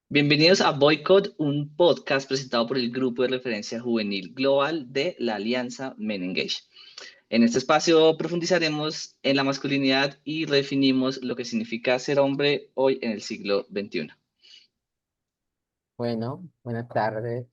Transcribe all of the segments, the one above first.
Bienvenidos a Boycott, un podcast presentado por el Grupo de Referencia Juvenil Global de la Alianza Men Engage. En este espacio profundizaremos en la masculinidad y redefinimos lo que significa ser hombre hoy en el siglo XXI. Bueno, buenas tardes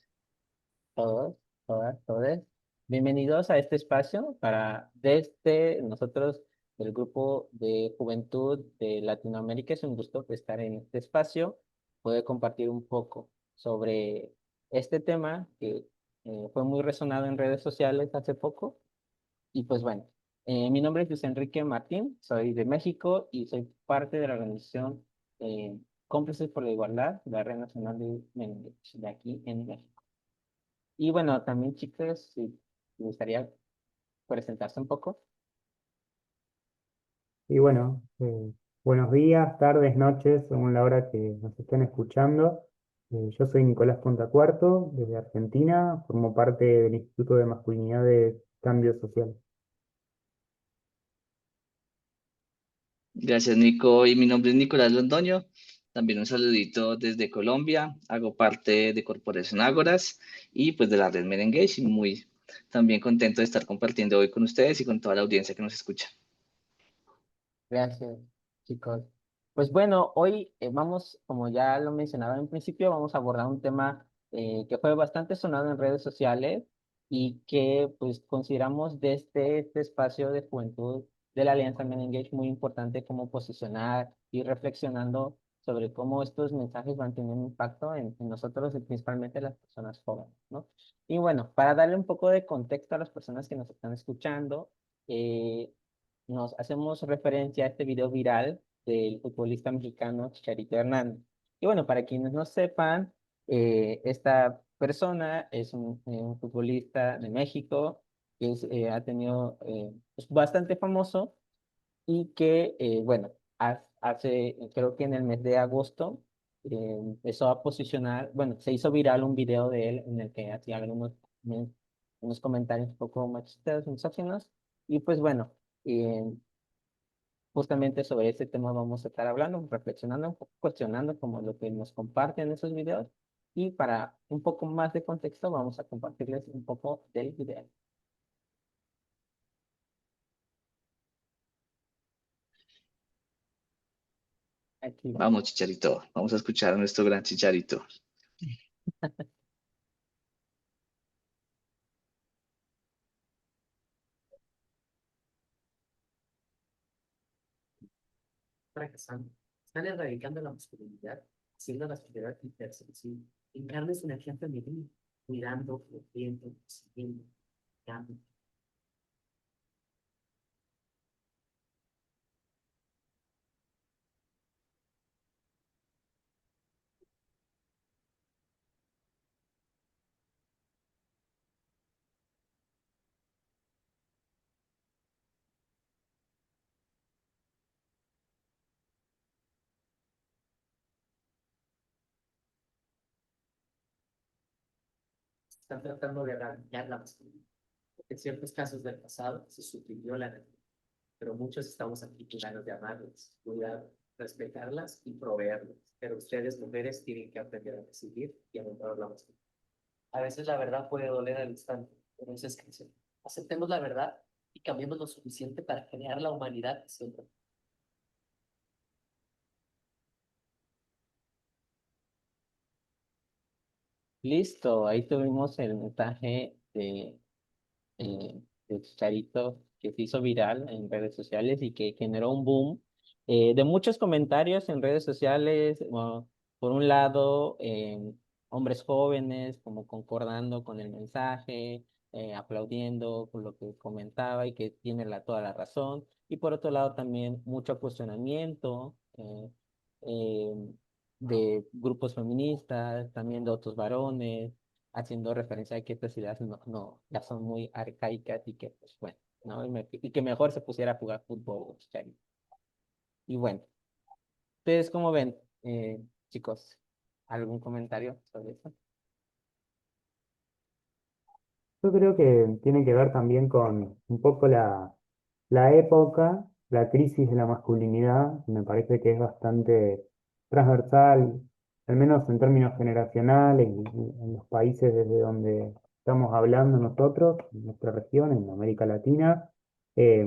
todos, todas, todes. Bienvenidos a este espacio para desde nosotros del grupo de juventud de Latinoamérica. Es un gusto estar en este espacio, poder compartir un poco sobre este tema que fue muy resonado en redes sociales hace poco. Y pues bueno, mi nombre es Luis Enrique Martín, soy de México y soy parte de la organización eh, Cómplices por la Igualdad, la Red Nacional de Menores de aquí en México. Y bueno, también chicos, si me gustaría presentarse un poco. Y bueno, buenos días, tardes, noches, según la hora que nos estén escuchando. Yo soy Nicolás Pontacuarto, desde Argentina, formo parte del Instituto de Masculinidad de Cambio Social. Gracias, Nico. Y mi nombre es Nicolás Londoño. También un saludito desde Colombia. Hago parte de Corporación Ágoras y pues de la red Men Engage. Y muy también contento de estar compartiendo hoy con ustedes y con toda la audiencia que nos escucha. Gracias, chicos. Pues bueno, hoy vamos, como ya lo mencionaba en principio, vamos a abordar un tema que fue bastante sonado en redes sociales y que pues consideramos desde este espacio de juventud de la Alianza Men Engage muy importante como posicionar y reflexionando sobre cómo estos mensajes van teniendo impacto en nosotros y principalmente las personas jóvenes, ¿no? Y bueno, para darle un poco de contexto a las personas que nos están escuchando, eh, nos hacemos referencia a este video viral del futbolista mexicano Chicharito Hernández. Y bueno, para quienes no sepan, esta persona es un futbolista de México que ha tenido, es bastante famoso y que, bueno, hace, creo que en el mes de agosto, empezó a posicionar, bueno, se hizo viral un video de él en el que hacía unos comentarios un poco machistas, misóginos, y pues bueno, eh, justamente sobre este tema vamos a estar hablando, reflexionando, un poco cuestionando como lo que nos comparten esos videos. Y para un poco más de contexto, vamos a compartirles un poco del video. Aquí va. Vamos, Chicharito. Vamos a escuchar a nuestro gran Chicharito. Fracasando. Están erradicando la masculinidad, haciendo la sociedad hipersensible. Encarne su energía femenina, cuidando, protegiendo, siguiendo, dando. Están tratando de erradicar la masculinidad. En ciertos casos del pasado se suprimió la energía, pero muchos estamos aquí claros de amarlas, cuidar, respetarlas y proveerlas. Pero ustedes, mujeres, tienen que aprender a recibir y a honrar la masculinidad. A veces la verdad puede doler al instante, pero eso es crecer. Aceptemos la verdad y cambiemos lo suficiente para crear la humanidad que siempre. Listo, ahí tuvimos el mensaje de Chicharito que se hizo viral en redes sociales y que generó un boom de muchos comentarios en redes sociales. Bueno, por un lado, hombres jóvenes como concordando con el mensaje, aplaudiendo con lo que comentaba y que tiene toda la razón. Y por otro lado, también mucho cuestionamiento eh, de grupos feministas, también de otros varones haciendo referencia a que estas ideas ya son muy arcaicas y que, pues bueno, ¿no? Y que mejor se pusiera a jugar fútbol, Chicharito. Y bueno, ¿ustedes cómo ven, chicos? ¿Algún comentario sobre eso? Yo creo que tiene que ver también con un poco la época, la crisis de la masculinidad, me parece que es bastante transversal al menos en términos generacionales, y en los países desde donde estamos hablando nosotros, en nuestra región, en América Latina, eh,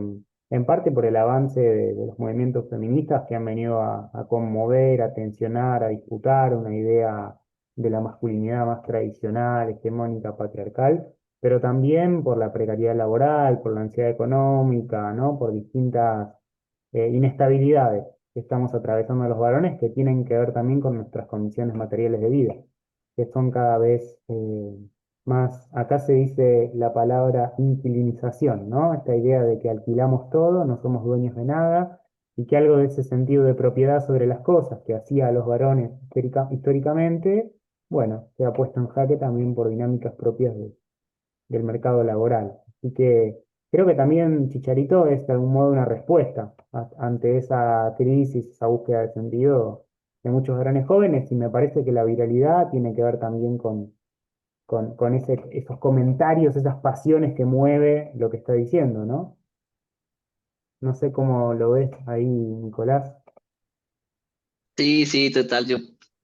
en parte por el avance de los movimientos feministas que han venido a conmover, a tensionar, a disputar una idea de la masculinidad más tradicional, hegemónica, patriarcal, pero también por la precariedad laboral, por la ansiedad económica, ¿no? Por distintas inestabilidades que estamos atravesando los varones que tienen que ver también con nuestras condiciones materiales de vida, que son cada vez más, acá se dice la palabra inquilinización, ¿no? Esta idea de que alquilamos todo, no somos dueños de nada, y que algo de ese sentido de propiedad sobre las cosas que hacía a los varones históricamente, bueno, se ha puesto en jaque también por dinámicas propias del mercado laboral. Así que creo que también Chicharito es de algún modo una respuesta ante esa crisis, esa búsqueda de sentido de muchos grandes jóvenes, y me parece que la viralidad tiene que ver también con esos comentarios, esas pasiones que mueve lo que está diciendo, ¿no? No sé cómo lo ves ahí, Nicolás. Sí, sí, total. Yo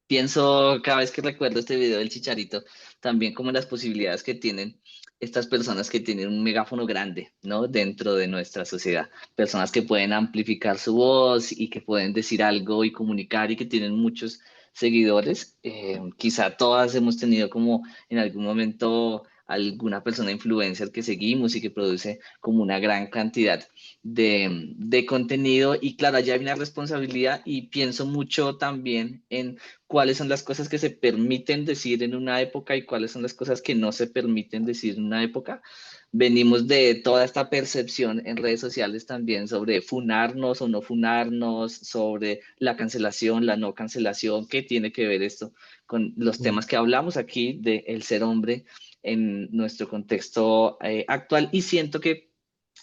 pienso cada vez que recuerdo este video del Chicharito, también como en las posibilidades que tienen estas personas que tienen un megáfono grande, ¿no? Dentro de nuestra sociedad. Personas que pueden amplificar su voz y que pueden decir algo y comunicar y que tienen muchos seguidores. Quizá todas hemos tenido como en algún momento alguna persona influencer que seguimos y que produce como una gran cantidad de contenido y claro, allá hay una responsabilidad y pienso mucho también en cuáles son las cosas que se permiten decir en una época y cuáles son las cosas que no se permiten decir en una época. Venimos de toda esta percepción en redes sociales también sobre funarnos o no funarnos, sobre la cancelación, la no cancelación, qué tiene que ver esto con los Mm. temas que hablamos aquí de el ser hombre en nuestro contexto actual y siento que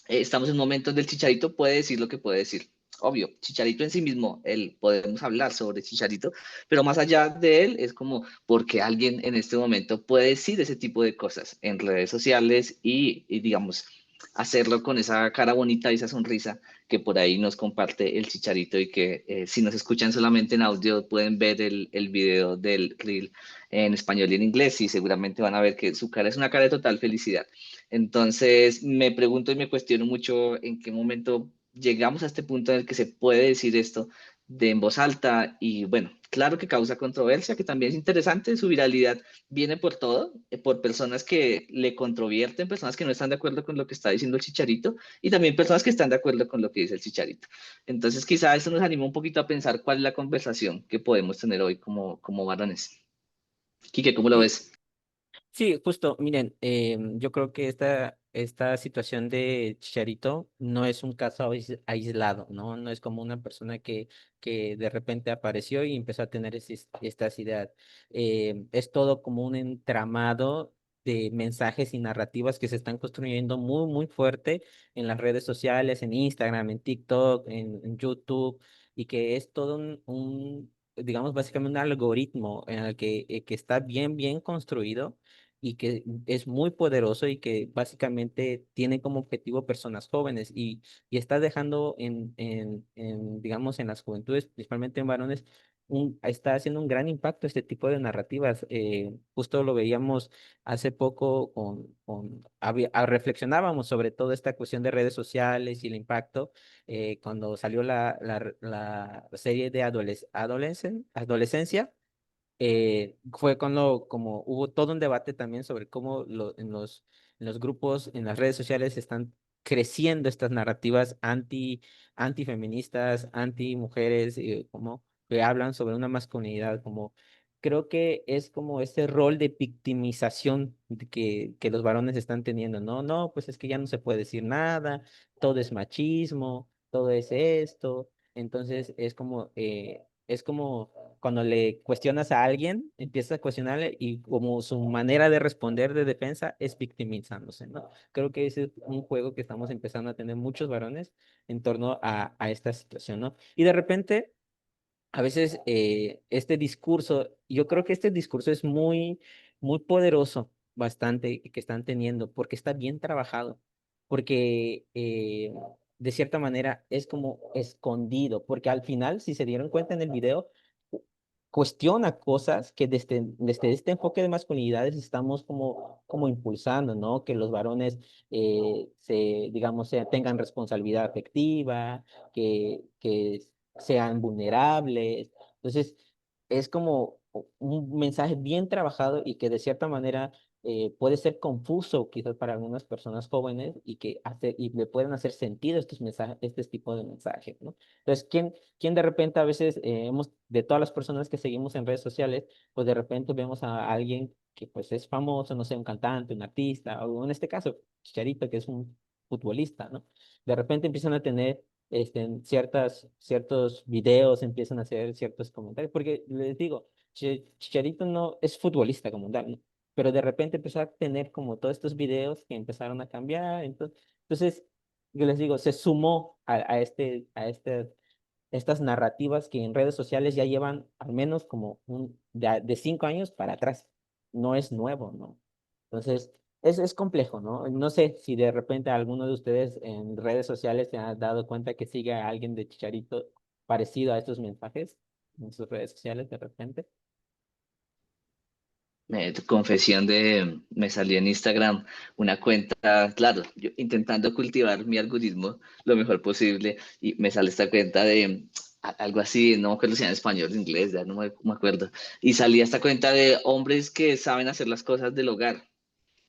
estamos en un momento donde el Chicharito puede decir lo que puede decir. Obvio, Chicharito en sí mismo, él, podemos hablar sobre Chicharito, pero más allá de él es como porque alguien en este momento puede decir ese tipo de cosas en redes sociales y digamos, hacerlo con esa cara bonita y esa sonrisa que por ahí nos comparte el Chicharito y que si nos escuchan solamente en audio pueden ver el video del reel en español y en inglés y seguramente van a ver que su cara es una cara de total felicidad. Entonces, me pregunto y me cuestiono mucho en qué momento llegamos a este punto en el que se puede decir esto de en voz alta y bueno, claro que causa controversia, que también es interesante, su viralidad viene por todo, por personas que le controvierten, personas que no están de acuerdo con lo que está diciendo el Chicharito y también personas que están de acuerdo con lo que dice el Chicharito. Entonces, quizá eso nos anima un poquito a pensar cuál es la conversación que podemos tener hoy como varones. Quique, ¿cómo lo Sí, ves? sí, justo, miren, yo creo que esta situación de Chicharito no es un caso aislado, ¿no? No es como una persona que de repente apareció y empezó a tener estas ideas. Es todo como un entramado de mensajes y narrativas que se están construyendo muy, muy fuerte en las redes sociales, en Instagram, en TikTok, en YouTube, y que es todo digamos, básicamente un algoritmo en el que está bien, bien construido y que es muy poderoso y que básicamente tiene como objetivo personas jóvenes y está dejando digamos, en las juventudes, principalmente en varones, está haciendo un gran impacto este tipo de narrativas. Justo lo veíamos hace poco reflexionábamos sobre toda esta cuestión de redes sociales y el impacto cuando salió la serie de adolescencia. Fue cuando como hubo todo un debate también sobre cómo en los grupos, en las redes sociales están creciendo estas narrativas antifeministas, anti mujeres, como que hablan sobre una masculinidad, como creo que es como ese rol de victimización que los varones están teniendo, no, no, pues es que ya no se puede decir nada, todo es machismo, todo es esto, entonces es como cuando le cuestionas a alguien, empiezas a cuestionarle y como su manera de responder de defensa es victimizándose, ¿no? Creo que ese es un juego que estamos empezando a tener muchos varones en torno a esta situación, ¿no? Y de repente, a veces este discurso, yo creo que este discurso es muy, muy poderoso, bastante, que están teniendo, porque está bien trabajado, porque de cierta manera es como escondido, porque al final, si se dieron cuenta en el video, cuestiona cosas que desde este enfoque de masculinidades estamos como impulsando, ¿no? Que los varones digamos, tengan responsabilidad afectiva, que sean vulnerables. Entonces, es como un mensaje bien trabajado y que de cierta manera puede ser confuso quizás para algunas personas jóvenes y le pueden hacer sentido estos mensajes, este tipo de mensajes, ¿no? Entonces, ¿quién de repente a veces de todas las personas que seguimos en redes sociales, pues de repente vemos a alguien que pues es famoso, no sé, un cantante, un artista, o en este caso, Chicharito, que es un futbolista, ¿no? De repente empiezan a tener ciertos videos, empiezan a hacer ciertos comentarios, porque les digo, Chicharito no es futbolista como tal, ¿no? Pero de repente empezó a tener como todos estos videos que empezaron a cambiar, entonces yo les digo, se sumó a estas narrativas que en redes sociales ya llevan al menos como de 5 años para atrás. No es nuevo, ¿no? Entonces, es complejo, ¿no? No sé si de repente alguno de ustedes en redes sociales se ha dado cuenta que sigue a alguien de Chicharito parecido a estos mensajes en sus redes sociales de repente. Tu confesión me salió en Instagram una cuenta, claro, yo intentando cultivar mi algoritmo lo mejor posible y me sale esta cuenta de algo así, no me acuerdo si era en español o en inglés, ya no me acuerdo. Y salía esta cuenta de hombres que saben hacer las cosas del hogar.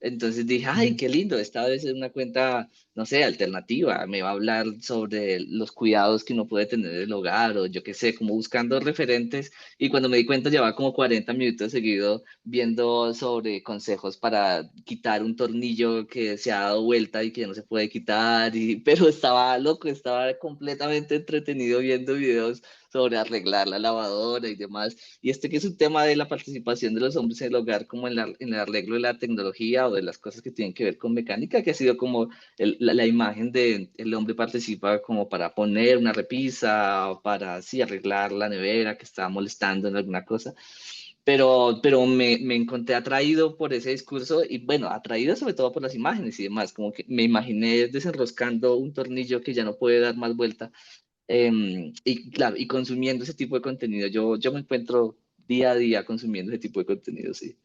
Entonces dije, ay, Mm. qué lindo, esta vez es una cuenta, no sé, alternativa, me va a hablar sobre los cuidados que uno puede tener en el hogar o yo qué sé, como buscando referentes y cuando me di cuenta llevaba como 40 minutos seguido viendo sobre consejos para quitar un tornillo que se ha dado vuelta y que no se puede quitar, pero estaba loco, estaba completamente entretenido viendo videos sobre arreglar la lavadora y demás. Y este que es un tema de la participación de los hombres en el hogar, como en el arreglo de la tecnología o de las cosas que tienen que ver con mecánica, que ha sido como la imagen de el hombre participa como para poner una repisa o para así arreglar la nevera que estaba molestando en alguna cosa. Pero me encontré atraído por ese discurso y bueno, atraído sobre todo por las imágenes y demás, como que me imaginé desenroscando un tornillo que ya no puede dar más vuelta y claro, y consumiendo ese tipo de contenido, yo me encuentro día a día consumiendo ese tipo de contenido, sí.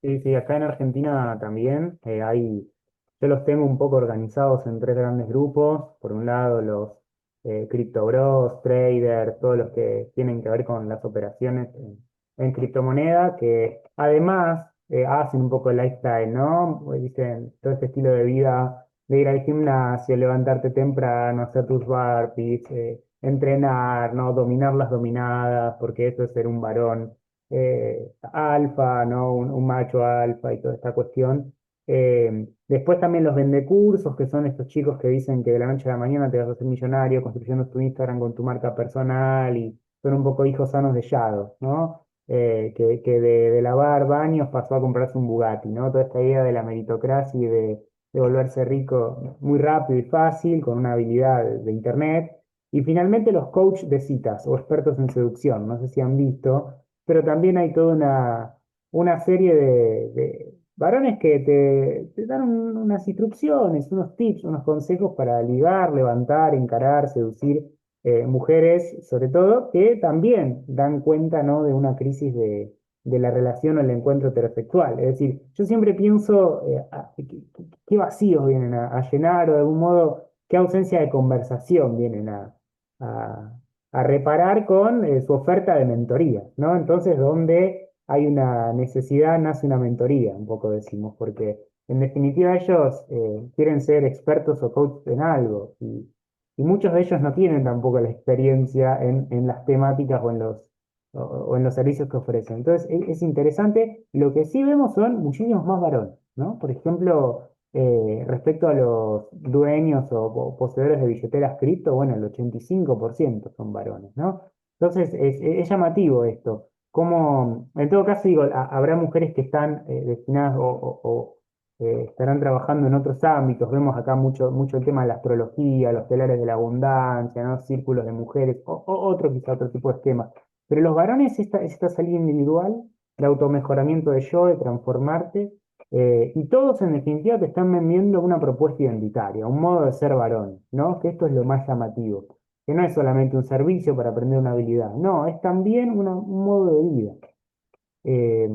Sí, sí, acá en Argentina también yo los tengo un poco organizados en tres grandes grupos. Por un lado, los Crypto Bros, traders, todos los que tienen que ver con las operaciones en criptomoneda, que además hacen un poco el lifestyle, ¿no? Pues dicen todo este estilo de vida, de ir al gimnasio, levantarte temprano, hacer tus burpees, entrenar, ¿no? Dominar las dominadas, porque eso es ser un varón alfa, ¿no? Un macho alfa y toda esta cuestión. Después también los vendecursos, que son estos chicos que dicen que de la noche a la mañana te vas a hacer millonario construyendo tu Instagram con tu marca personal y son un poco hijos sanos de Shadow, ¿no? Que de lavar baños pasó a comprarse un Bugatti, ¿no? Toda esta idea de la meritocracia y de volverse rico muy rápido y fácil con una habilidad de internet. Y finalmente los coach de citas o expertos en seducción, no sé si han visto, pero también hay toda una serie de varones que te dan unas instrucciones, unos tips, unos consejos para ligar, levantar, encarar, seducir mujeres, sobre todo, que también dan cuenta, ¿no? De una crisis de la relación o el encuentro heterosexual. Es decir, yo siempre pienso qué vacíos vienen a llenar o de algún modo qué ausencia de conversación vienen a, a reparar con su oferta de mentoría, ¿no? Entonces, donde hay una necesidad, nace una mentoría, un poco decimos, porque en definitiva ellos quieren ser expertos o coaches en algo, y muchos de ellos no tienen tampoco la experiencia en las temáticas o en los servicios que ofrecen. Entonces, es interesante. Lo que sí vemos son muchísimos más varones, ¿no? Por ejemplo, respecto a los dueños o poseedores de billeteras cripto, bueno, el 85% son varones, ¿no? Entonces, es llamativo esto. Como, en todo caso, digo, habrá mujeres que están destinadas o estarán trabajando en otros ámbitos. Vemos acá mucho el tema de la astrología, los telares de la abundancia, ¿no? Círculos de mujeres, quizá otro tipo de esquema. Pero los varones es esta salida individual, de automejoramiento de yo, de transformarte, y todos en definitiva te están vendiendo una propuesta identitaria, un modo de ser varón, ¿no? Que esto es lo más llamativo. que no es solamente un servicio para aprender una habilidad, no, es también un modo de vida. Eh,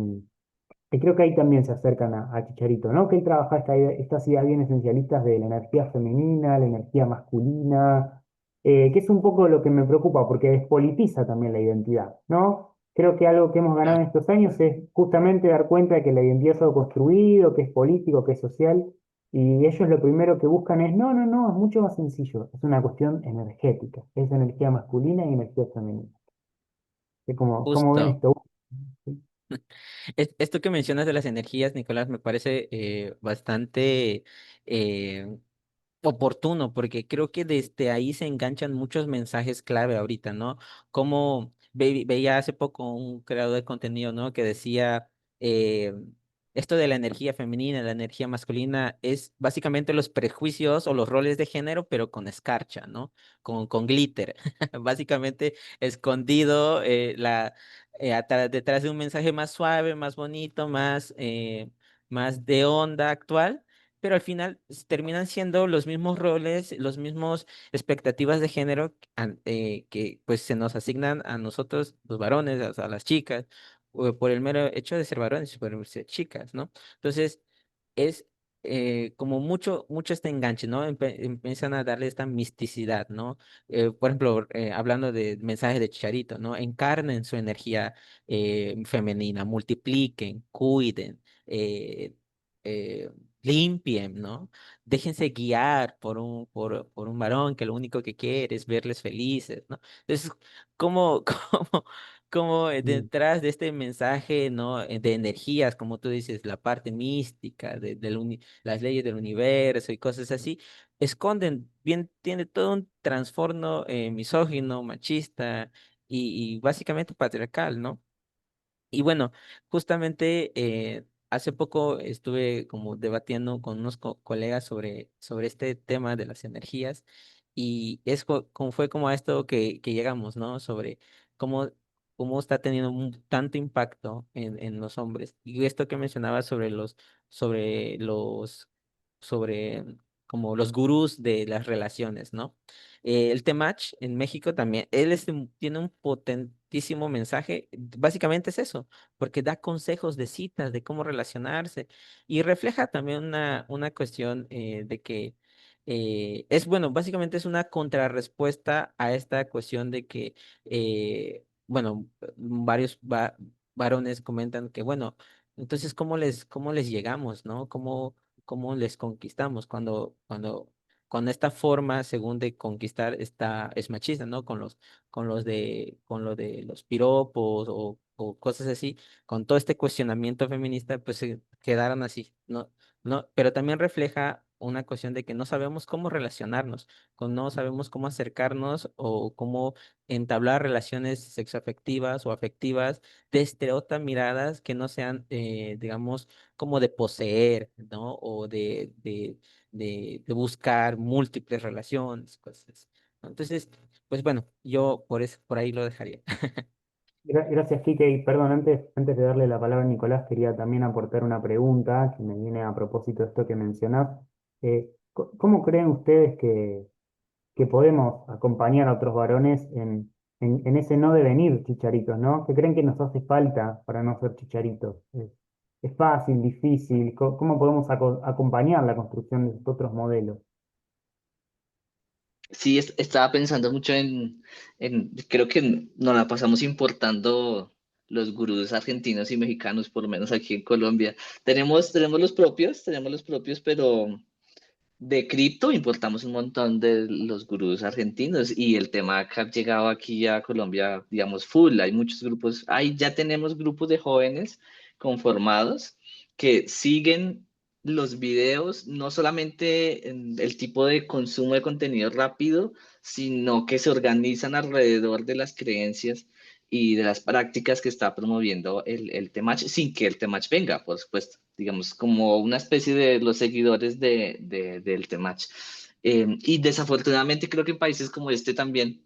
y creo que ahí también se acercan a Chicharito, ¿no? Que él trabaja estas ideas bien esencialistas de la energía femenina, la energía masculina, que es un poco lo que me preocupa, porque despolitiza también la identidad, ¿no? Creo que algo que hemos ganado en Claro. estos años es justamente dar cuenta de que la identidad es algo construido, que es político, que es social, y ellos lo primero que buscan es, no, no, no, es mucho más sencillo, es una cuestión energética, es energía masculina y energía femenina. ¿Cómo ven Justo. esto? Esto que mencionas de las energías, Nicolás, me parece bastante eh, oportuno, porque creo que desde ahí se enganchan muchos mensajes clave ahorita, ¿no? Como veía hace poco un creador de contenido, ¿no? Que decía, eh, esto de la energía femenina, la energía masculina, es básicamente los prejuicios o los roles de género, pero con escarcha, ¿no? Con glitter. Básicamente escondido detrás de un mensaje más suave, más bonito, más de onda actual, pero al final terminan siendo los mismos roles, los mismos expectativas de género que pues se nos asignan a nosotros, los varones, a las chicas, por el mero hecho de ser varones y por ser chicas, ¿no? Entonces, es como mucho este enganche, ¿no? Empiezan a darle esta misticidad, ¿no? Por ejemplo, hablando de mensajes de Chicharito, ¿no? Encarnen su energía femenina, multipliquen, cuiden, eh, eh, limpien, ¿no? Déjense guiar por un varón que lo único que quiere es verles felices, ¿no? Entonces, ¿cómo, cómo Mm. detrás de este mensaje, ¿no? De energías, como tú dices, la parte mística, las leyes del universo y cosas así, esconden, bien, tiene todo un trastorno misógino, machista y básicamente patriarcal, ¿no? Y bueno, justamente hace poco estuve como debatiendo con unos colegas sobre este tema de las energías y como fue como a esto que llegamos, ¿no? Sobre cómo, cómo está teniendo tanto impacto en los hombres. Y esto que mencionaba sobre los, sobre como los gurús de las relaciones, ¿no? El Temach en México también, tiene un potentísimo mensaje, básicamente es eso porque da consejos de citas, de cómo relacionarse y refleja también una cuestión de que bueno, básicamente es una contrarrespuesta a esta cuestión de que, bueno, varios varones comentan que, bueno, entonces, cómo les llegamos, ¿no? ¿Cómo les conquistamos cuando esta forma, según de conquistar, es machista, ¿no? Con lo de los piropos o cosas así, con todo este cuestionamiento feminista, pues se quedaron así, ¿no? No, pero también refleja una cuestión de que no sabemos cómo relacionarnos, no sabemos cómo acercarnos o cómo entablar relaciones sexoafectivas o afectivas desde otras miradas que no sean, digamos, como de poseer, ¿no? O de buscar múltiples relaciones, cosas así, ¿no? Entonces, pues bueno, yo por ahí lo dejaría. Gracias, Kike. Y perdón, antes de darle la palabra a Nicolás, quería también aportar una pregunta que me viene a propósito de esto que mencionás. ¿Cómo creen ustedes que podemos acompañar a otros varones en ese no devenir chicharitos, ¿no? ¿Qué creen que nos hace falta para no ser chicharitos? ¿Es fácil, difícil? ¿Cómo podemos acompañar la construcción de estos otros modelos? Sí, estaba pensando mucho creo que nos la pasamos importando los gurús argentinos y mexicanos, por lo menos aquí en Colombia. Tenemos los propios, pero de cripto importamos un montón de los gurús argentinos y el tema ha llegado aquí a Colombia, digamos, full. Hay muchos grupos, ya tenemos grupos de jóvenes conformados que siguen los videos, no solamente en el tipo de consumo de contenido rápido, sino que se organizan alrededor de las creencias y de las prácticas que está promoviendo el Temach, sin que el Temach venga, por supuesto, digamos, como una especie de los seguidores del Temach. Y desafortunadamente creo que en países como este también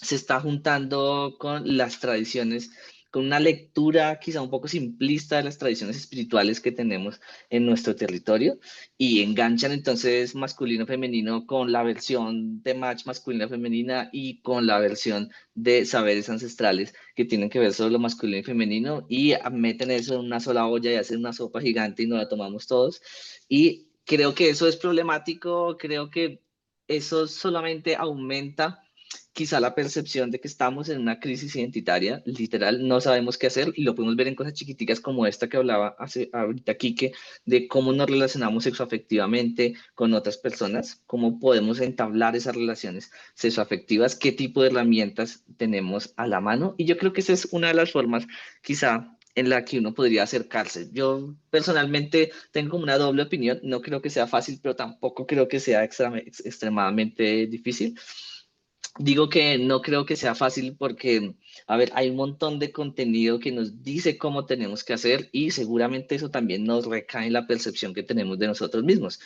se está juntando con las tradiciones con una lectura quizá un poco simplista de las tradiciones espirituales que tenemos en nuestro territorio y enganchan entonces masculino-femenino con la versión de match masculina-femenina y con la versión de saberes ancestrales que tienen que ver solo lo masculino y femenino y meten eso en una sola olla y hacen una sopa gigante y nos la tomamos todos. Y creo que eso es problemático, creo que eso solamente aumenta quizá la percepción de que estamos en una crisis identitaria, literal, no sabemos qué hacer y lo podemos ver en cosas chiquiticas como esta que hablaba hace ahorita Quique, de cómo nos relacionamos sexoafectivamente con otras personas, cómo podemos entablar esas relaciones sexoafectivas, qué tipo de herramientas tenemos a la mano. Y yo creo que esa es una de las formas quizá en la que uno podría acercarse. Yo personalmente tengo como una doble opinión, no creo que sea fácil, pero tampoco creo que sea extremadamente difícil. Digo que no creo que sea fácil porque, a ver, hay un montón de contenido que nos dice cómo tenemos que hacer y seguramente eso también nos recae en la percepción que tenemos de nosotros mismos.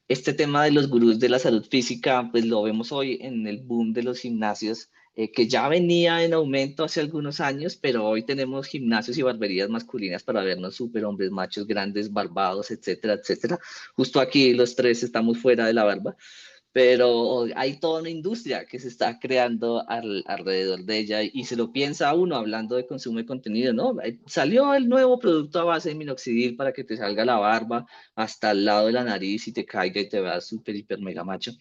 Este tema de los gurús de la salud física, pues lo vemos hoy en el boom de los gimnasios, que ya venía en aumento hace algunos años, pero hoy tenemos gimnasios y barberías masculinas para vernos súper hombres, machos grandes, barbados, etcétera, etcétera. Justo aquí los tres estamos fuera de la barba, pero hay toda una industria que se está creando alrededor de ella y se lo piensa uno hablando de consumo de contenido, ¿no? Salió el nuevo producto a base de minoxidil para que te salga la barba hasta al lado de la nariz y te caiga y te veas súper, hiper, mega macho.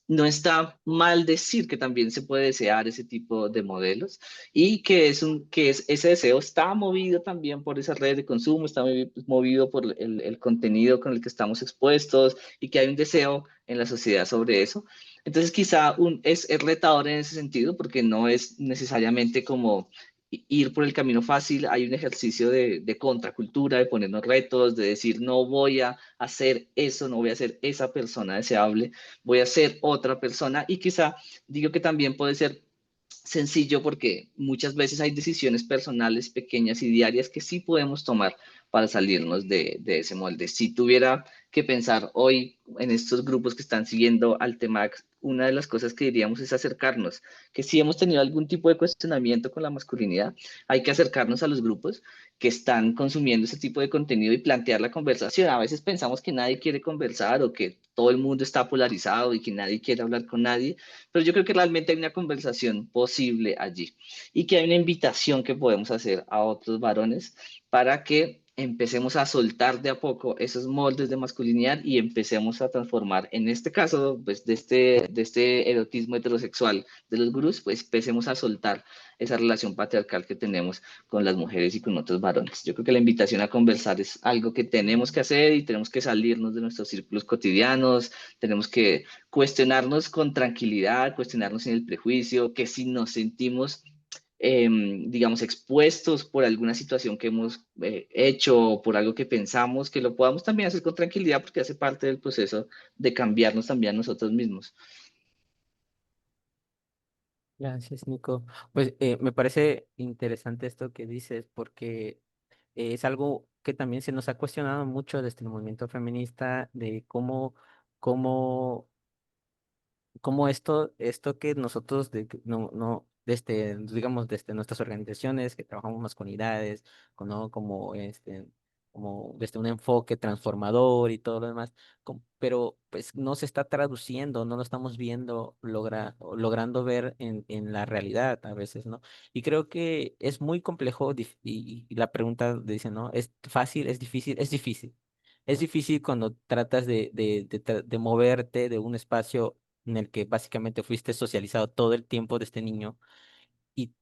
No está mal decir que también se puede desear ese tipo de modelos y ese deseo está movido también por esas redes de consumo, está movido por el contenido con el que estamos expuestos y que hay un deseo en la sociedad sobre eso. Entonces quizá es retador en ese sentido porque no es necesariamente como ir por el camino fácil, hay un ejercicio de contracultura, de ponernos retos, de decir no voy a hacer eso, no voy a ser esa persona deseable, voy a ser otra persona y quizá digo que también puede ser sencillo porque muchas veces hay decisiones personales pequeñas y diarias que sí podemos tomar para salirnos de ese molde. Si tuviera que pensar hoy en estos grupos que están siguiendo al TEMAC, una de las cosas que diríamos es acercarnos, que si hemos tenido algún tipo de cuestionamiento con la masculinidad, hay que acercarnos a los grupos que están consumiendo ese tipo de contenido y plantear la conversación. A veces pensamos que nadie quiere conversar o que todo el mundo está polarizado y que nadie quiere hablar con nadie, pero yo creo que realmente hay una conversación posible allí y que hay una invitación que podemos hacer a otros varones para que empecemos a soltar de a poco esos moldes de masculinidad y empecemos a transformar, en este caso, pues de este erotismo heterosexual de los gurús, pues empecemos a soltar esa relación patriarcal que tenemos con las mujeres y con otros varones. Yo creo que la invitación a conversar es algo que tenemos que hacer y tenemos que salirnos de nuestros círculos cotidianos, tenemos que cuestionarnos con tranquilidad, cuestionarnos sin el prejuicio, que si nos sentimos, digamos, expuestos por alguna situación que hemos hecho o por algo que pensamos, que lo podamos también hacer con tranquilidad porque hace parte del proceso de cambiarnos también nosotros mismos. Gracias, Nico. Pues me parece interesante esto que dices porque es algo que también se nos ha cuestionado mucho desde el movimiento feminista de cómo como esto que nosotros no, desde, digamos, desde nuestras organizaciones que trabajamos más con unidades, ¿no? Como desde un enfoque transformador y todo lo demás, pero pues no se está traduciendo, no lo estamos viendo, logrando ver en la realidad a veces, ¿no? Y creo que es muy complejo y la pregunta dice, ¿no? ¿Es fácil? ¿Es difícil? Es difícil. Es difícil cuando tratas de moverte de un espacio en el que básicamente fuiste socializado todo el tiempo de este niño y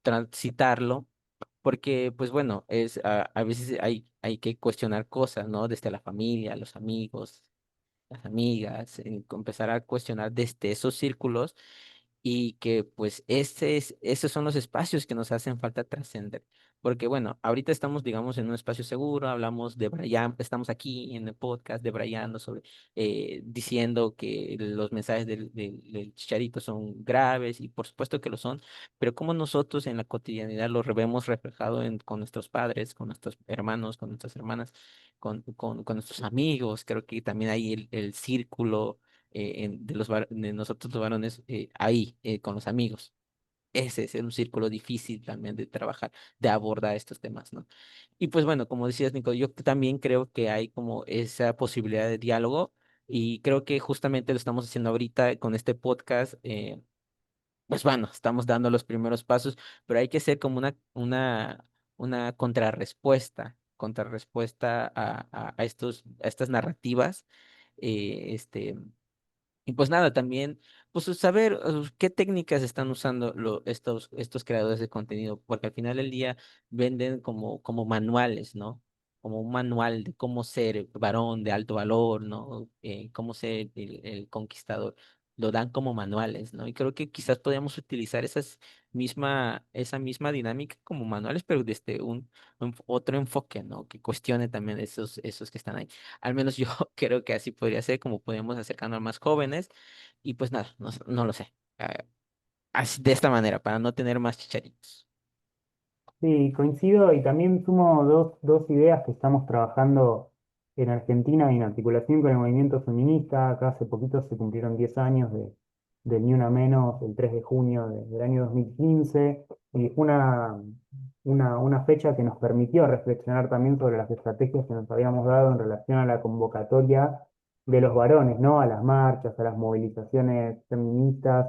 transitarlo, porque pues bueno, a veces hay que cuestionar cosas, ¿no? Desde la familia, los amigos, las amigas, empezar a cuestionar desde esos círculos y que pues esos son los espacios que nos hacen falta trascender. Porque bueno, ahorita estamos, digamos, en un espacio seguro, hablamos de Brian, estamos aquí en el podcast de Brian sobre, diciendo que los mensajes del Chicharito son graves y por supuesto que lo son, pero como nosotros en la cotidianidad lo vemos reflejado con nuestros padres, con nuestros hermanos, con nuestras hermanas, con nuestros amigos, creo que también hay el círculo de nosotros los varones ahí con los amigos. ese es un círculo difícil también de trabajar, de abordar estos temas, ¿no? Y pues bueno, como decías, Nico, yo también creo que hay como esa posibilidad de diálogo y creo que justamente lo estamos haciendo ahorita con este podcast. Pues bueno, estamos dando los primeros pasos, pero hay que hacer como una contrarrespuesta a a estas narrativas. eh, este, y pues nada, también, pues saber qué técnicas están usando estos creadores de contenido, porque al final del día venden como manuales, ¿no? Como un manual de cómo ser varón de alto valor, ¿no? Cómo ser el conquistador. Lo dan como manuales, ¿no? Y creo que quizás podríamos utilizar esa misma dinámica como manuales, pero desde otro enfoque, ¿no? Que cuestione también esos que están ahí. Al menos yo creo que así podría ser, como podemos acercarnos a más jóvenes. Y pues nada, no lo sé. Así, de esta manera, para no tener más chicharitos. Sí, coincido y también sumo dos ideas que estamos trabajando en Argentina en articulación con el movimiento feminista. Acá hace poquito se cumplieron 10 años del Ni Una Menos, el 3 de junio del año 2015, y fue una fecha que nos permitió reflexionar también sobre las estrategias que nos habíamos dado en relación a la convocatoria de los varones, ¿no? A las marchas, a las movilizaciones feministas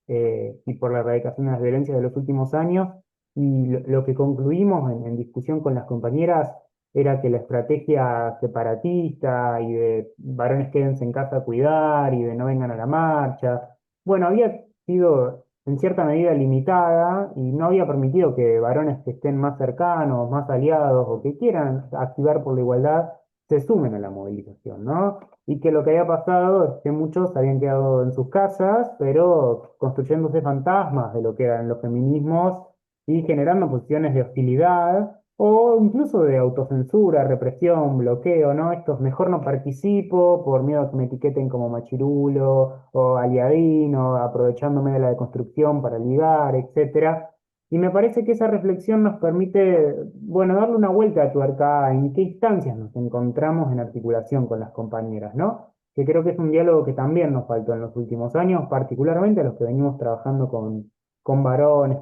y por la erradicación de las violencias de los últimos años. Y lo que concluimos en discusión con las compañeras era que la estrategia separatista y de varones quédense en casa a cuidar y de no vengan a la marcha, bueno, había sido en cierta medida limitada y no había permitido que varones que estén más cercanos, más aliados o que quieran activar por la igualdad se sumen a la movilización, ¿no? Y que lo que había pasado es que muchos habían quedado en sus casas, pero construyéndose fantasmas de lo que eran los feminismos y generando posiciones de hostilidad o incluso de autocensura, represión, bloqueo, ¿no? Estos mejor no participo por miedo a que me etiqueten como machirulo o aliadín o aprovechándome de la deconstrucción para ligar, etcétera. Y me parece que esa reflexión nos permite, bueno, darle una vuelta a tuerca en qué instancias nos encontramos en articulación con las compañeras, ¿no? Que creo que es un diálogo que también nos faltó en los últimos años, particularmente a los que venimos trabajando con varones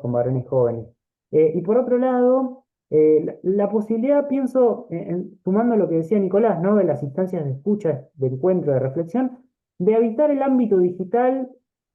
jóvenes. Y por otro lado, la posibilidad, pienso, sumando lo que decía Nicolás, ¿no? De las instancias de escucha, de encuentro, de reflexión, de habitar el ámbito digital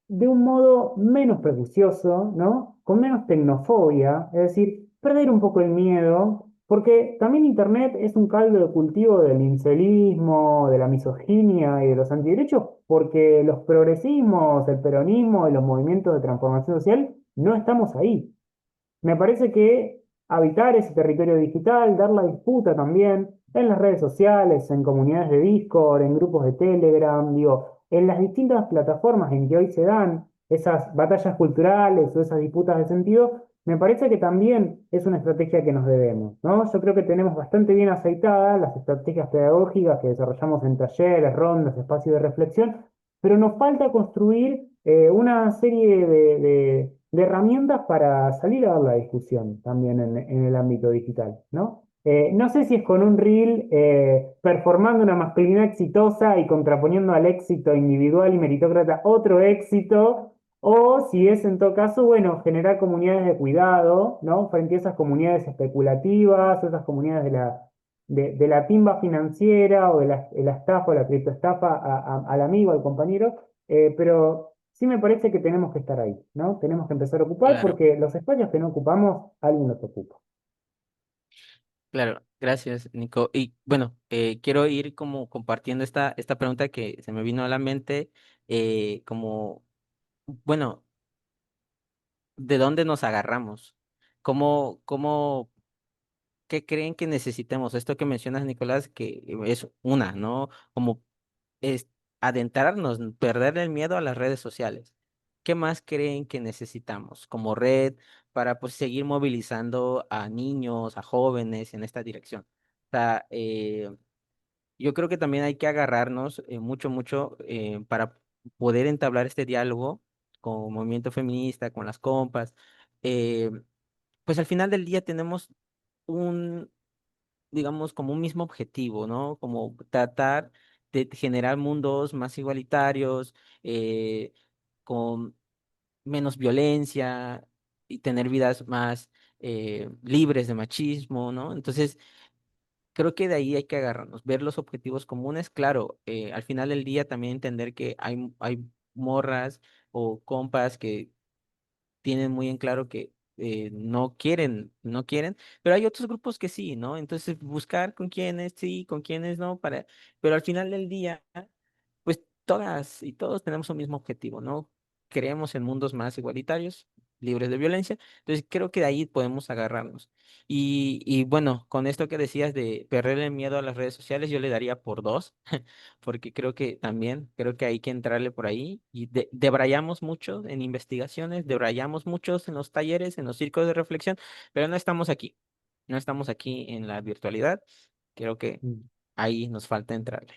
de un modo menos prejuicioso, ¿no? Con menos tecnofobia, es decir, perder un poco el miedo, porque también Internet es un caldo de cultivo del incelismo, de la misoginia y de los antiderechos, porque los progresismos, el peronismo y los movimientos de transformación social no estamos ahí. Me parece que habitar ese territorio digital, dar la disputa también en las redes sociales, en comunidades de Discord, en grupos de Telegram, digo, en las distintas plataformas en que hoy se dan esas batallas culturales o esas disputas de sentido, me parece que también es una estrategia que nos debemos, ¿no? Yo creo que tenemos bastante bien aceitadas las estrategias pedagógicas que desarrollamos en talleres, rondas, espacios de reflexión, pero nos falta construir una serie de herramientas para salir a dar la discusión también en el ámbito digital, ¿no? No sé si es con un reel performando una masculinidad exitosa y contraponiendo al éxito individual y meritócrata otro éxito, o si es en todo caso, bueno, generar comunidades de cuidado, ¿no? Frente a esas comunidades especulativas, esas comunidades de la timba financiera o de la estafa o la criptoestafa al amigo, al compañero, pero sí me parece que tenemos que estar ahí, ¿no? Tenemos que empezar a ocupar Claro, porque los espacios que no ocupamos, alguien los ocupa. claro. Gracias, Nico. Y bueno, quiero ir como compartiendo esta pregunta que se me vino a la mente, como, bueno, ¿de dónde nos agarramos? ¿Cómo qué creen que necesitemos? Esto que mencionas, Nicolás, que es una, ¿no? Como es adentrarnos, perder el miedo a las redes sociales. ¿Qué más creen que necesitamos como red para pues seguir movilizando a niños, a jóvenes en esta dirección? O sea, yo creo que también hay que agarrarnos mucho para poder entablar este diálogo con movimiento feminista, con las compas. eh, pues al final del día tenemos un, digamos, como un mismo objetivo, ¿no? Como tratar de generar mundos más igualitarios, con menos violencia, y tener vidas más libres de machismo, ¿no? Entonces, creo que de ahí hay que agarrarnos, ver los objetivos comunes, claro, al final del día también entender que hay morras o compas que tienen muy en claro que no quieren, pero hay otros grupos que sí, ¿no? Entonces buscar con quiénes sí, con quiénes no, pero al final del día, pues todas y todos tenemos un mismo objetivo, ¿no? Creemos en mundos más igualitarios, libres de violencia, entonces creo que de ahí podemos agarrarnos. Y bueno, con esto que decías de perder el miedo a las redes sociales, yo le daría por dos, porque creo que hay que entrarle por ahí y debrayamos mucho en investigaciones, debrayamos muchos en los talleres, en los círculos de reflexión, pero no estamos aquí en la virtualidad, creo que Mm. ahí nos falta entrarle.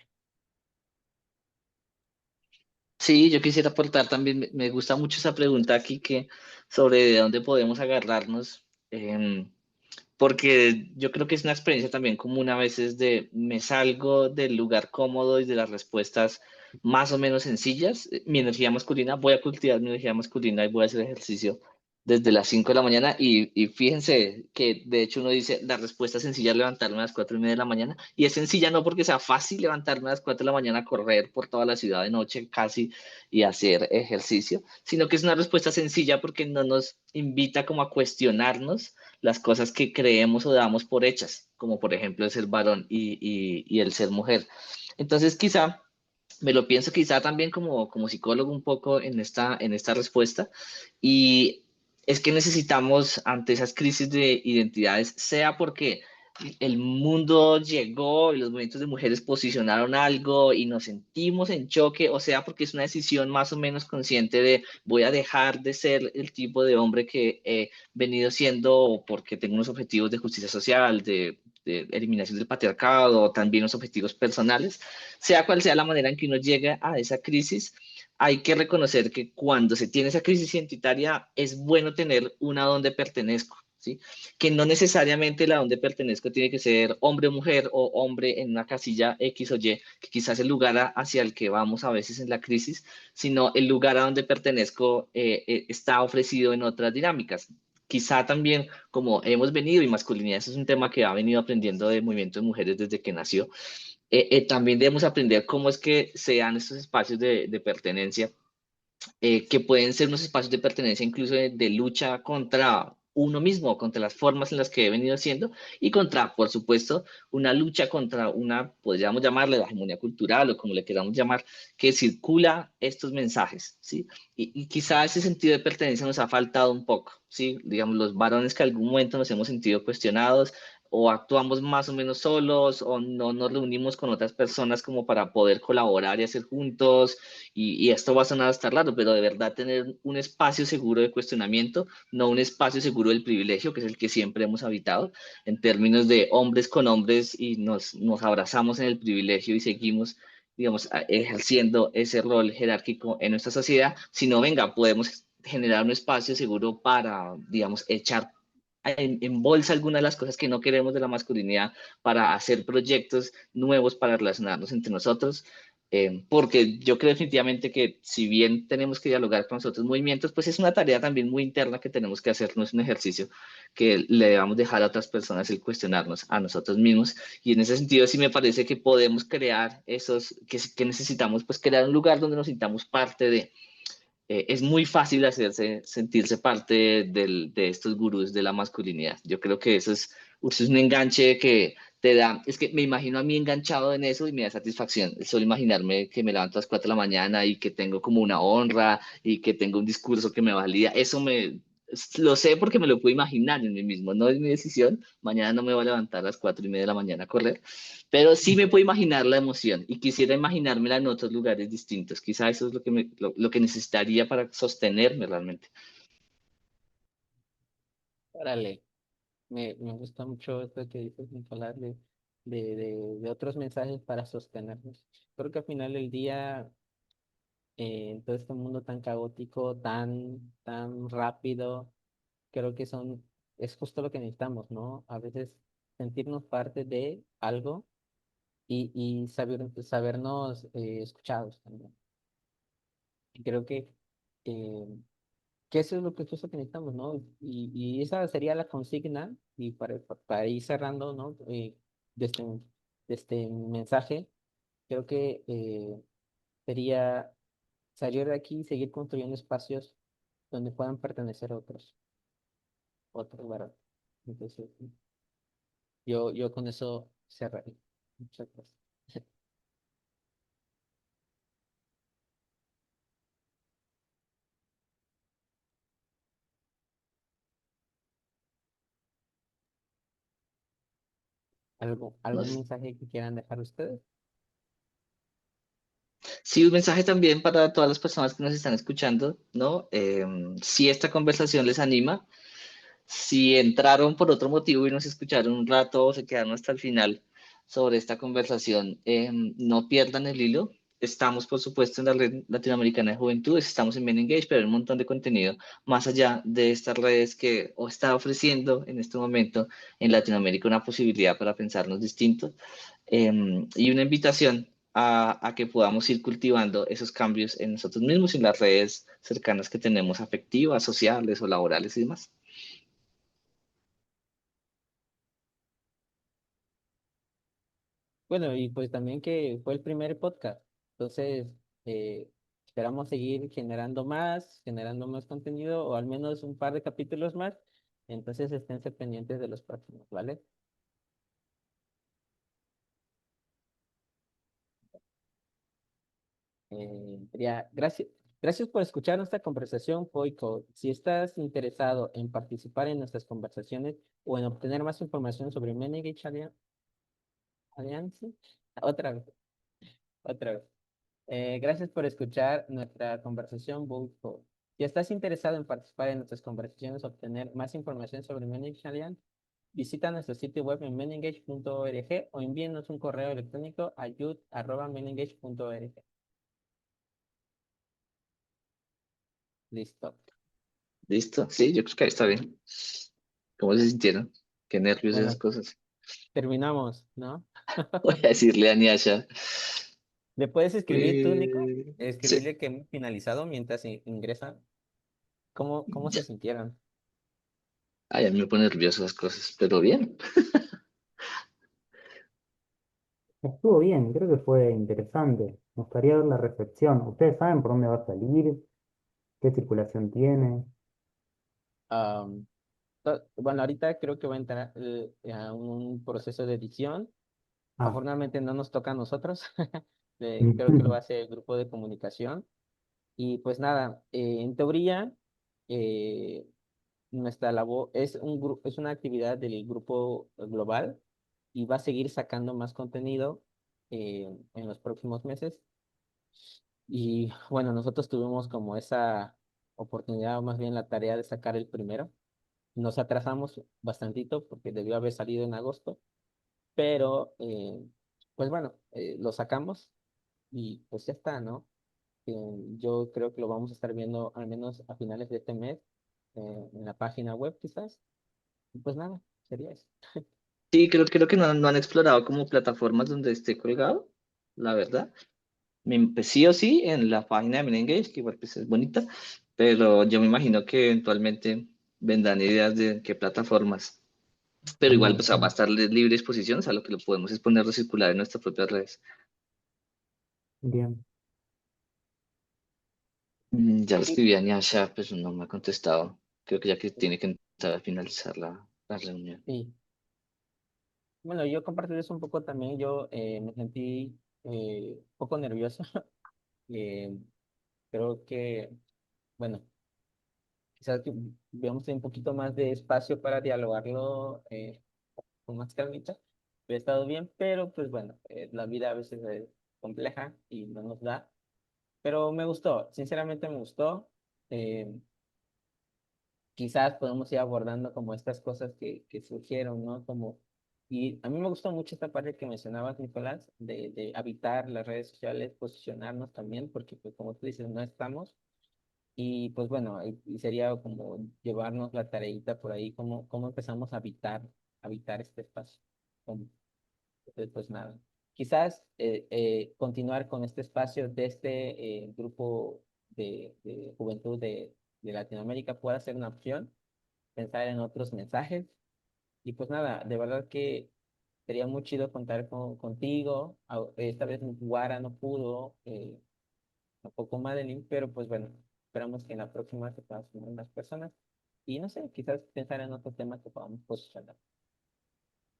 Sí, yo quisiera aportar también, me gusta mucho esa pregunta aquí que sobre de dónde podemos agarrarnos, porque yo creo que es una experiencia también común a veces de me salgo del lugar cómodo y de las respuestas más o menos sencillas. Mi energía masculina, voy a cultivar mi energía masculina y voy a hacer ejercicio desde las 5 de la mañana y fíjense que de hecho uno dice la respuesta sencilla es levantarme a las 4:30 de la mañana y es sencilla no porque sea fácil levantarme a las 4 de la mañana, correr por toda la ciudad de noche casi y hacer ejercicio, sino que es una respuesta sencilla porque no nos invita como a cuestionarnos las cosas que creemos o damos por hechas, como por ejemplo el ser varón y el ser mujer. Entonces, quizá, me lo pienso quizá también como psicólogo un poco en esta respuesta, y es que necesitamos ante esas crisis de identidades, sea porque el mundo llegó y los movimientos de mujeres posicionaron algo y nos sentimos en choque, o sea porque es una decisión más o menos consciente de voy a dejar de ser el tipo de hombre que venido siendo porque tengo unos objetivos de justicia social, de eliminación del patriarcado, también los objetivos personales, sea cual sea la manera en que uno llega a esa crisis, hay que reconocer que cuando se tiene esa crisis identitaria es bueno tener una donde pertenezco, ¿sí? Que no necesariamente la donde pertenezco tiene que ser hombre o mujer o hombre en una casilla X o Y, que quizás es el lugar hacia el que vamos a veces en la crisis, sino el lugar a donde pertenezco está ofrecido en otras dinámicas. Quizá también, como hemos venido, y masculinidad, eso es un tema que ha venido aprendiendo de movimiento de mujeres desde que nació, también debemos aprender cómo es que se dan estos espacios de pertenencia, que pueden ser unos espacios de pertenencia incluso de lucha contra uno mismo, contra las formas en las que he venido haciendo y contra, por supuesto, una lucha contra una, podríamos llamarle la hegemonía cultural o como le queramos llamar, que circula estos mensajes, ¿sí? Y quizá ese sentido de pertenencia nos ha faltado un poco, ¿sí? Digamos, los varones que algún momento nos hemos sentido cuestionados o actuamos más o menos solos o no nos reunimos con otras personas como para poder colaborar y hacer juntos y esto va a sonar hasta raro, pero de verdad tener un espacio seguro de cuestionamiento, no un espacio seguro del privilegio, que es el que siempre hemos habitado, en términos de hombres con hombres y nos abrazamos en el privilegio y seguimos, digamos, ejerciendo ese rol jerárquico en nuestra sociedad, sino venga, podemos generar un espacio seguro para, digamos, echar en bolsa algunas de las cosas que no queremos de la masculinidad para hacer proyectos nuevos para relacionarnos entre nosotros, porque yo creo definitivamente que si bien tenemos que dialogar con los otros movimientos, pues es una tarea también muy interna que tenemos que hacer, no es un ejercicio que le debamos dejar a otras personas el cuestionarnos a nosotros mismos. Y en ese sentido sí me parece que podemos crear esos, que necesitamos pues crear un lugar donde nos sintamos parte de. Es muy fácil sentirse parte de estos gurús de la masculinidad. Yo creo que eso es un enganche que te da, es que me imagino a mí enganchado en eso y me da satisfacción. Solo imaginarme que me levanto a las 4 de la mañana y que tengo como una honra y que tengo un discurso que me valida. Lo sé porque me lo puedo imaginar en mí mismo. No es mi decisión. Mañana no me voy a levantar a las 4:30 de la mañana a correr, pero sí me puedo imaginar la emoción y quisiera imaginármela en otros lugares distintos. Quizá eso es lo que necesitaría para sostenerme realmente. Órale, me gusta mucho esto que dices, Nicolás, de otros mensajes para sostenernos. Creo que al final del día, en todo este mundo tan caótico, tan rápido, creo que es justo lo que necesitamos, ¿no? A veces sentirnos parte de algo y sabernos escuchados también. Y creo que eh, que eso es lo que nosotros necesitamos, ¿no? Y esa sería la consigna, y para ir cerrando, ¿no? De este mensaje, creo que sería salir de aquí y seguir construyendo espacios donde puedan pertenecer otros, ¿verdad? Entonces, yo con eso cerraré. Muchas gracias. ¿Algún Nos- mensaje que quieran dejar ustedes? Sí, un mensaje también para todas las personas que nos están escuchando, ¿no? Si esta conversación les anima, si entraron por otro motivo y nos escucharon un rato o se quedaron hasta el final sobre esta conversación, no pierdan el hilo. Estamos, por supuesto, en la Red Latinoamericana de Juventudes, estamos en Men Engage, pero hay un montón de contenido más allá de estas redes que os está ofreciendo en este momento en Latinoamérica una posibilidad para pensarnos distintos, y una invitación a que podamos ir cultivando esos cambios en nosotros mismos y en las redes cercanas que tenemos, afectivas, sociales o laborales y demás. Bueno, y pues también que fue el primer podcast. Entonces, esperamos seguir generando más contenido, o al menos un par de capítulos más. Entonces, esténse pendientes de los próximos, ¿vale? Gracias. Gracias por escuchar nuestra conversación, Poico. Si estás interesado en participar en nuestras conversaciones o en obtener más información sobre Menegage Alliance, otra vez, otra vez. Gracias por escuchar nuestra conversación, Poico. Si estás interesado en participar en nuestras conversaciones o obtener más información sobre Menegage Alliance, visita nuestro sitio web en menengage.org o envíenos un correo electrónico a yud@menengage.org. Listo. ¿Listo? Sí, yo creo que ahí está bien. ¿Cómo se sintieron? Qué nervios esas Bueno, cosas. terminamos, ¿no? Voy a decirle a Niasha. ¿Le puedes escribir tú, Nico? Sí. Escribirle que hemos finalizado mientras ingresan. ¿Cómo se sintieron? Ay, a mí me pone nervioso esas cosas, pero bien. Estuvo bien, creo que fue interesante. Me gustaría ver la recepción. ¿Ustedes saben por dónde va a salir? ¿Qué circulación tiene? Am, bueno, ahorita creo que va a entrar a un proceso de edición. Ah, Afortunadamente no nos toca a nosotros. Creo que lo hace el grupo de comunicación. Y pues nada, en teoría, eh, nuestra labor es una actividad del grupo global y va a seguir sacando más contenido en los próximos meses. Y bueno, nosotros tuvimos como esa oportunidad, o más bien la tarea de sacar el primero. Nos atrasamos bastantito porque debió haber salido en agosto, pero pues bueno, lo sacamos y pues ya está, ¿no? Yo creo que lo vamos a estar viendo al menos a finales de este mes en la página web quizás. Y pues nada, sería eso. Sí, creo que no han explorado como plataformas donde esté colgado, la verdad. Pues sí o sí, en la página de Menengage, que igual pues es bonita, pero yo me imagino que eventualmente vendrán ideas de qué plataformas. Pero igual bien, pues va a estar de libre disposición, o sea, lo que lo podemos es ponerlo circular en nuestras propias redes. bien. Ya le Sí. escribí a Nyasha, pero no me ha contestado. Creo que ya que tiene que entrar a finalizar la reunión. Sí. Bueno, yo compartirles un poco también, yo me sentí un poco nervioso. Eh, Creo que, bueno, quizás que veamos un poquito más de espacio para dialogarlo con más calmita. He estado bien, pero pues bueno, la vida a veces es compleja y no nos da. Pero me gustó, sinceramente me gustó. Eh, Quizás podemos ir abordando como estas cosas que surgieron, ¿no? Y a mí me gustó mucho esta parte que mencionabas, Nicolás, de habitar las redes sociales, posicionarnos también, porque pues como tú dices, no estamos. Y pues bueno, y sería como llevarnos la tareita por ahí, cómo empezamos a habitar este espacio. Cómo- pues nada. Quizás continuar con este espacio de este grupo de juventud de Latinoamérica pueda ser una opción, pensar en otros mensajes. Y pues nada, de verdad que sería muy chido contar contigo. Esta vez Guara no pudo, tampoco Madeline, pero pues bueno, esperamos que en la próxima se puedan sumar más personas. Y no sé, quizás pensar en otro tema que podamos posicionar.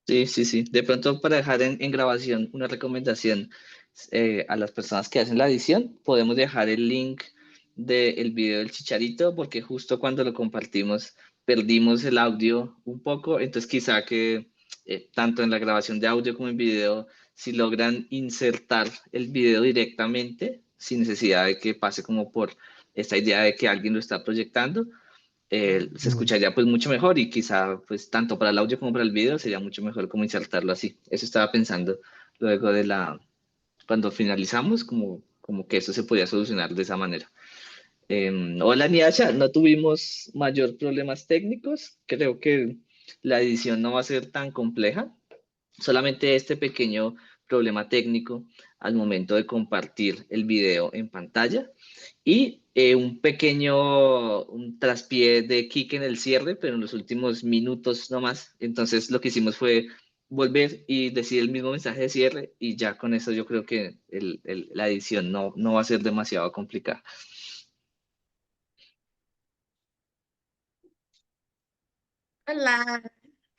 Sí, sí, sí. De pronto, para dejar en grabación una recomendación a las personas que hacen la edición, podemos dejar el link del video del Chicharito, porque justo cuando lo compartimos perdimos el audio un poco, entonces quizá que tanto en la grabación de audio como en video, si logran insertar el video directamente, sin necesidad de que pase como por esta idea de que alguien lo está proyectando, se Mm. escucharía pues mucho mejor y quizá pues tanto para el audio como para el video sería mucho mejor como insertarlo así. Eso estaba pensando luego cuando finalizamos, como que eso se podía solucionar de esa manera. Hola Niasha, no tuvimos mayor problemas técnicos, creo que la edición no va a ser tan compleja, solamente este pequeño problema técnico al momento de compartir el video en pantalla y un traspié de kick en el cierre, pero en los últimos minutos nomás. Entonces lo que hicimos fue volver y decir el mismo mensaje de cierre y ya con eso yo creo que la edición no va a ser demasiado complicada. Hola.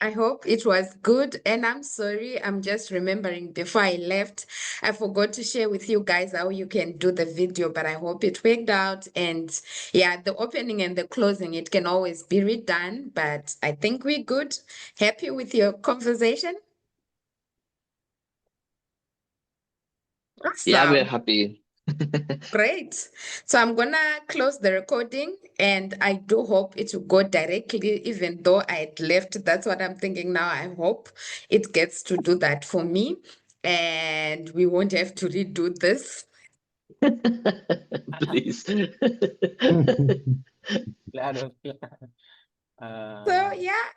I hope it was good. And I'm sorry, I'm just remembering before I left, I forgot to share with you guys how you can do the video, but I hope it worked out. And yeah, the opening and the closing, it can always be redone, but I think we're good. Happy with your conversation? Yeah, we're Awesome. happy. Great. So I'm gonna close the recording and I do hope it will go directly, even though I had left. That's what I'm thinking now. I hope it gets to do that for me and we won't have to redo this. Please. Claro, claro. So Ah, yeah,